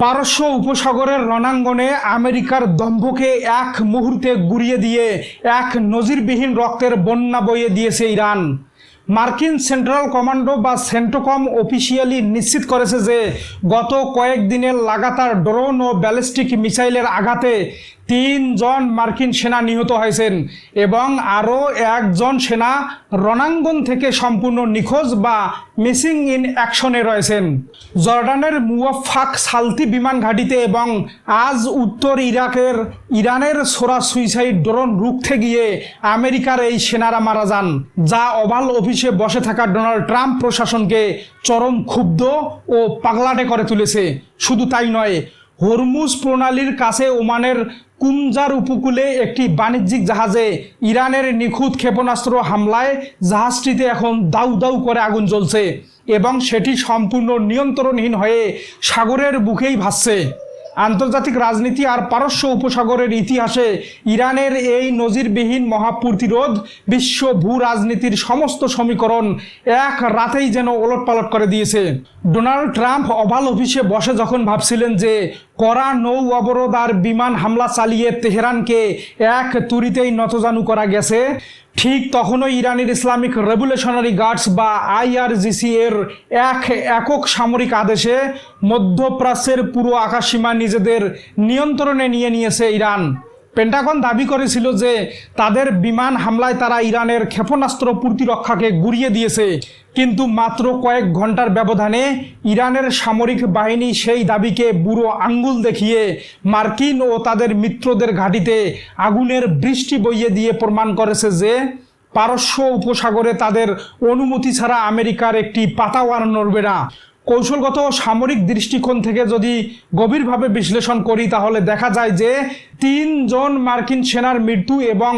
পারস্য উপসাগরের রণাঙ্গনে আমেরিকার দম্ভকে এক মুহূর্তে গুড়িয়ে দিয়ে এক নজিরবিহীন রক্তের বন্যা বইয়ে দিয়েছে ইরান। মার্কিন সেন্ট্রাল কমান্ডো বা সেন্টোকম অফিসিয়ালি নিশ্চিত করেছে যে গত কয়েকদিনের লাগাতার ড্রোন ও ব্যালিস্টিক মিসাইলের আঘাতে 3 জন মার্কিন সেনা নিহত হয়েছেন এবং আরও 1 জন সেনা রণাঙ্গন থেকে সম্পূর্ণ নিখোঁজ বা মিসিং ইন অ্যাকশনে রয়েছেন। জর্ডানের মুওয়াফাক সালতি বিমান ঘাঁটিতে এবং আজ উত্তর ইরানের সোরা সুইসাইড ড্রোন রুখতে গিয়ে আমেরিকার এই সেনারা মারা যান, যা ওভাল অফিসে বসে থাকা ডোনাল্ড ট্রাম্প প্রশাসনকে চরম ক্ষুব্ধ ও পাগলাটে করে তুলেছে। শুধু তাই নয়, হরমুজ প্রণালীর কাছে ওমানের কুমজার উপকূলে একটি বাণিজ্যিক জাহাজে ইরানের নিখুঁত ক্ষেপণাস্ত্র হামলায় জাহাজটিতে এখন দাউ দাউ করে আগুন জ্বলছে এবং সেটি সম্পূর্ণ নিয়ন্ত্রণহীন হয়ে সাগরের বুকেই ভাসছে। আন্তর্জাতিক রাজনীতি আর পারস্য উপসাগরের ইতিহাসে ইরানের এই নজিরবিহীন মহাপ্রতিরোধ বিশ্ব ভূ রাজনীতির সমস্ত সমীকরণ এক রাতেই যেন ওলটপালট করে দিয়েছে। ডোনাল্ড ট্রাম্প ওভাল অফিসে বসে যখন ভাবছিলেন যে কড়া নৌ অবরোধ আর বিমান হামলা চালিয়ে তেহরানকে এক তুড়িতেই নতজানু করা গেছে, ঠিক তখনই ইরানের ইসলামিক রেভলিউশনারি গার্ডস বা IRGC এর একক সামরিক আদেশে মধ্যপ্রাচ্যের পুরো আকাশসীমা নিজেদের নিয়ন্ত্রণে নিয়ে নিয়েছে ইরান। পেন্টাগন দাবি করেছিল যে তাদের বিমান হামলায় তারা ইরানের ক্ষেপণাস্ত্র প্রতিরক্ষাকে গুড়িয়ে দিয়েছে, কিন্তু মাত্র কয়েক ঘন্টার ব্যবধানে ইরানের সামরিক বাহিনী সেই দাবিকে বুড়ো আঙ্গুল দেখিয়ে মার্কিন ও তাদের মিত্রদের ঘাঁটিতে আগুনের বৃষ্টি বইয়ে দিয়ে প্রমাণ করেছে যে পারস্য উপসাগরে তাদের অনুমতি ছাড়া আমেরিকার একটি পাতাও আর নড়বে না। কৌশলগত সামরিক দৃষ্টিকোণ থেকে যদি গভীরভাবে বিশ্লেষণ করি তাহলে দেখা যায় যে 3 জন মার্কিন সেনার মৃত্যু এবং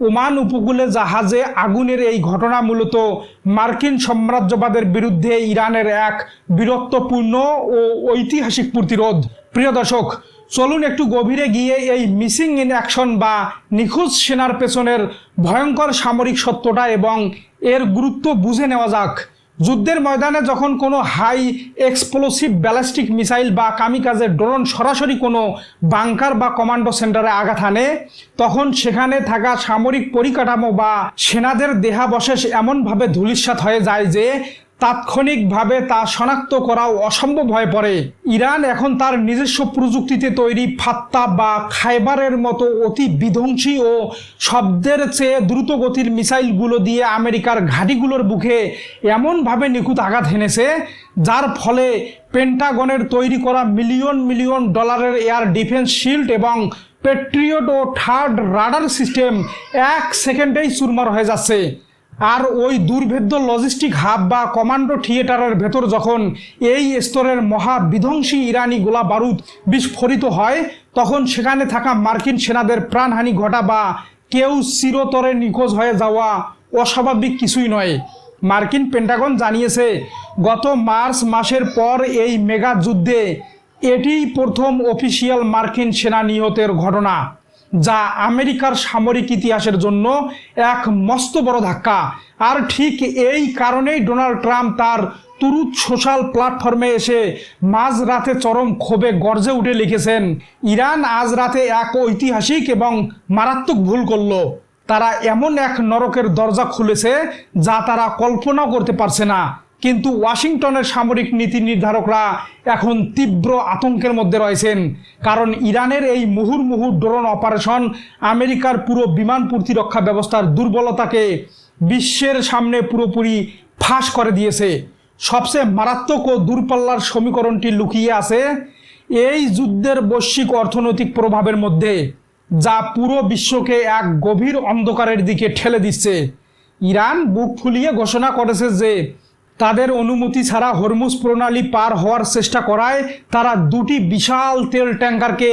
ওমান উপকূলে জাহাজে আগুনের এই ঘটনা মূলত মার্কিন সাম্রাজ্যবাদের বিরুদ্ধে ইরানের এক বীরত্বপূর্ণ ও ঐতিহাসিক প্রতিরোধ। প্রিয় দর্শক, চলুন একটু গভীরে গিয়ে এই মিসিং ইন অ্যাকশন বা নিখোঁজ সেনার পেছনের ভয়ঙ্কর সামরিক সত্যটা এবং এর গুরুত্ব বুঝে নেওয়া যাক। যুদ্ধের ময়দানে যখন কোনো হাই এক্সপ্লোসিভ ব্যালিস্টিক মিসাইল বা কামিকাজের ড্রোন সরাসরি কোনো বাংকার বা কমান্ডো সেন্টারে আঘাত হানে, তখন সেখানে থাকা সামরিক পরিকাঠামো বা সেনাদের দেহাবশেষ এমনভাবে ধূলিসাৎ হয়ে যায় যে তাৎক্ষণিকভাবে তা শনাক্ত করাও অসম্ভব হয়ে পড়ে। ইরান এখন তার নিজস্ব প্রযুক্তিতে তৈরি ফাত্তা বা খাইবারের মতো অতি বিধ্বংসী ও শব্দের চেয়ে দ্রুতগতির মিসাইলগুলো দিয়ে আমেরিকার ঘাঁটিগুলোর বুকে এমনভাবে নিখুঁত আঘাত হেনেছে, যার ফলে পেন্টাগনের তৈরি করা মিলিয়ন মিলিয়ন ডলারের এয়ার ডিফেন্স শিল্ড এবং প্যাট্রিয়ট ও থার্ড রাডার সিস্টেম 1 সেকেন্ডেই চুরমার হয়ে যাচ্ছে। আর ওই দুর্ভেদ্য লজিস্টিক হাব বা কমান্ডো থিয়েটারের ভেতর যখন এই স্তরের মহাবিধ্বংসী ইরানি গোলা বারুদ বিস্ফোরিত হয়, তখন সেখানে থাকা মার্কিন সেনাদের প্রাণহানি ঘটা বা কেউ চিরতরে নিখোঁজ হয়ে যাওয়া অস্বাভাবিক কিছুই নয়। মার্কিন পেন্টাগন জানিয়েছে গত মার্চ মাসের পর এই মেগা যুদ্ধে এটিই প্রথম অফিসিয়াল মার্কিন সেনা নিহতের ঘটনা, যা আমেরিকার সামরিক ইতিহাসের জন্য এক মস্ত বড় ধাক্কা। আর ঠিক এই কারণেই ডোনাল্ড ট্রাম্প তার ট্রুথ সোশ্যাল প্ল্যাটফর্মে এসে মাঝরাতে চরম ক্ষোভে গর্জে উঠে লিখেছেন, ইরান আজ রাতে এক ঐতিহাসিক এবং মারাত্মক ভুল করল। তারা এমন এক নরকের দরজা খুলেছে যা তারা কল্পনাও করতে পারছে না। কিন্তু ওয়াশিংটনের সামরিক নীতি নির্ধারকরা এখন তীব্র আতঙ্কের মধ্যে রয়েছেন, কারণ ইরানের এই মুহুর্মুহু ড্রোন অপারেশন আমেরিকার পুরো বিমান প্রতিরক্ষা ব্যবস্থার দুর্বলতাকে বিশ্বের সামনে পুরোপুরি ফাঁস করে দিয়েছে। সবচেয়ে মারাত্মক ও দূরপাল্লার সমীকরণটি লুকিয়ে আছে এই যুদ্ধের বৈশ্বিক অর্থনৈতিক প্রভাবের মধ্যে, যা পুরো বিশ্বকে এক গভীর অন্ধকারের দিকে ঠেলে দিচ্ছে। ইরান বুক ফুলিয়ে ঘোষণা করেছে যে তাদের অনুমতি ছাড়া হরমুজ প্রণালী পার হওয়ার চেষ্টা করায় তারা 2টি বিশাল তেল ট্যাঙ্কারকে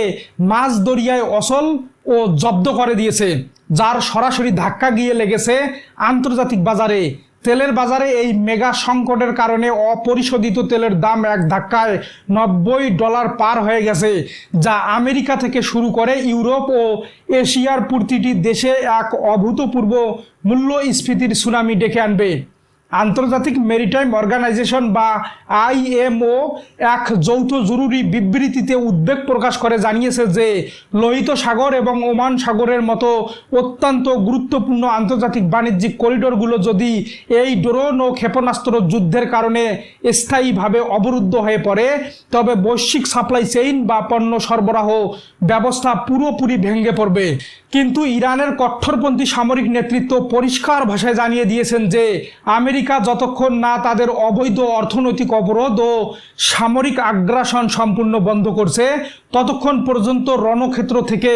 মাঝ দরিয়ায় অচল ও জব্দ করে দিয়েছে, যার সরাসরি ধাক্কা গিয়ে লেগেছে আন্তর্জাতিক বাজারে। তেলের বাজারে এই মেগা সংকটের কারণে অপরিশোধিত তেলের দাম এক ধাক্কায় $90 পার হয়ে গেছে, যা আমেরিকা থেকে শুরু করে ইউরোপ ও এশিয়ার প্রতিটি দেশে এক অভূতপূর্ব মূল্যস্ফীতির সুনামি ডেকে আনবে। আন্তর্জাতিক মেরিটাইম অর্গানাইজেশন বা আইএমও এক যৌথ জরুরি বিবৃতিতে উদ্বেগ প্রকাশ করে জানিয়েছে যে লোহিত সাগর এবং ওমান সাগরের মতো অত্যন্ত গুরুত্বপূর্ণ আন্তর্জাতিক বাণিজ্যিক করিডোরগুলো যদি এই ড্রোন ও ক্ষেপণাস্ত্র যুদ্ধের কারণে স্থায়ীভাবে অবরুদ্ধ হয়ে পড়ে তবে বৈশ্বিক সাপ্লাই চেইন বা পণ্য সরবরাহ ব্যবস্থা পুরোপুরি ভেঙে পড়বে। কিন্তু ইরানের কট্টরপন্থী সামরিক নেতৃত্ব পরিষ্কার ভাষায় জানিয়ে দিয়েছেন যে আমেরিকা যতক্ষণ না তাদের অবৈধ অর্থনৈতিক অবরোধ ও সামরিক আগ্রাসন সম্পূর্ণ বন্ধ করছে ততক্ষণ পর্যন্ত রণক্ষেত্র থেকে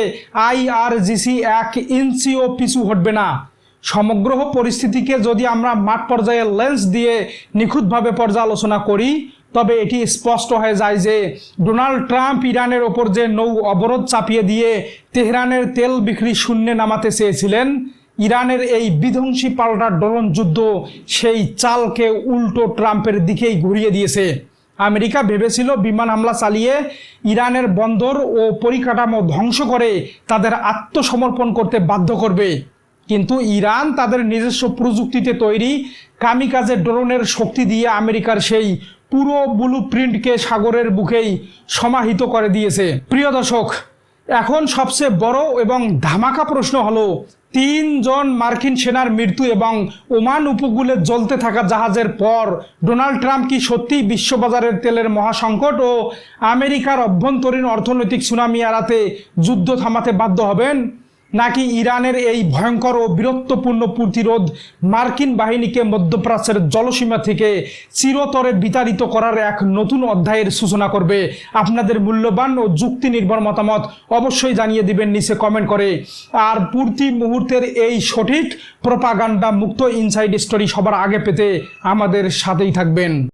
আইআরজিসি এক ইঞ্চিও পিছু হটবে না। সমগ্র পরিস্থিতিকে যদি আমরা মাঠ পর্যায়ে লেন্স দিয়ে নিখুঁতভাবে পর্যালোচনা করি তবে এটি স্পষ্ট হয়ে যায় যে ডোনাল্ড ট্রাম্প ইরানের ওপর যে নৌ অবরোধ চাপিয়ে দিয়ে তেহরানের তেল বিক্রি শূন্যে নামাতে চেয়েছিলেন, ইরানের এই বিধ্বংসী পাল্টা ড্রোন যুদ্ধ সেই চালকে উল্টো ট্রাম্পের দিকেই ঘুরিয়ে দিয়েছে। আমেরিকা ভেবেছিল বিমান হামলা চালিয়ে ইরানের বন্দর ও পরিকাঠামো ধ্বংস করে তাদের আত্মসমর্পণ করতে বাধ্য করবে, কিন্তু ইরান তাদের নিজস্ব প্রযুক্তিতে তৈরি কামিকাজে ড্রোনের শক্তি দিয়ে আমেরিকার সেই পুরো ব্লু প্রিন্টকে সাগরের বুকেই সমাহিত করে দিয়েছে। প্রিয় দর্শক, এখন সবচেয়ে বড় এবং ধামাকা প্রশ্ন হলো 3 জন মার্কিন সেনার মৃত্যু এবং ওমান উপকূলে জ্বলতে থাকা জাহাজের পর ডোনাল্ড ট্রাম্প কি সত্যিই বিশ্ববাজারের তেলের মহাসংকট ও আমেরিকার অভ্যন্তরীণ অর্থনৈতিক সুনামি এড়াতে যুদ্ধ থামাতে বাধ্য হবেন, নাকি ইরানের এই ভয়ঙ্কর ও বীরত্বপূর্ণ প্রতিরোধ মার্কিন বাহিনীকে মধ্যপ্রাচ্যের জলসীমা থেকে চিরতরে বিতাড়িত করার এক নতুন অধ্যায়ের সূচনা করবে? আপনাদের মূল্যবান ও যুক্তি নির্ভর মতামত অবশ্যই জানিয়ে দিবেন নিচে কমেন্ট করে। আর প্রতি মুহূর্তের এই সঠিক প্রপাগান্ডা মুক্ত ইনসাইড স্টোরি সবার আগে পেতে আমাদের সাথেই থাকবেন।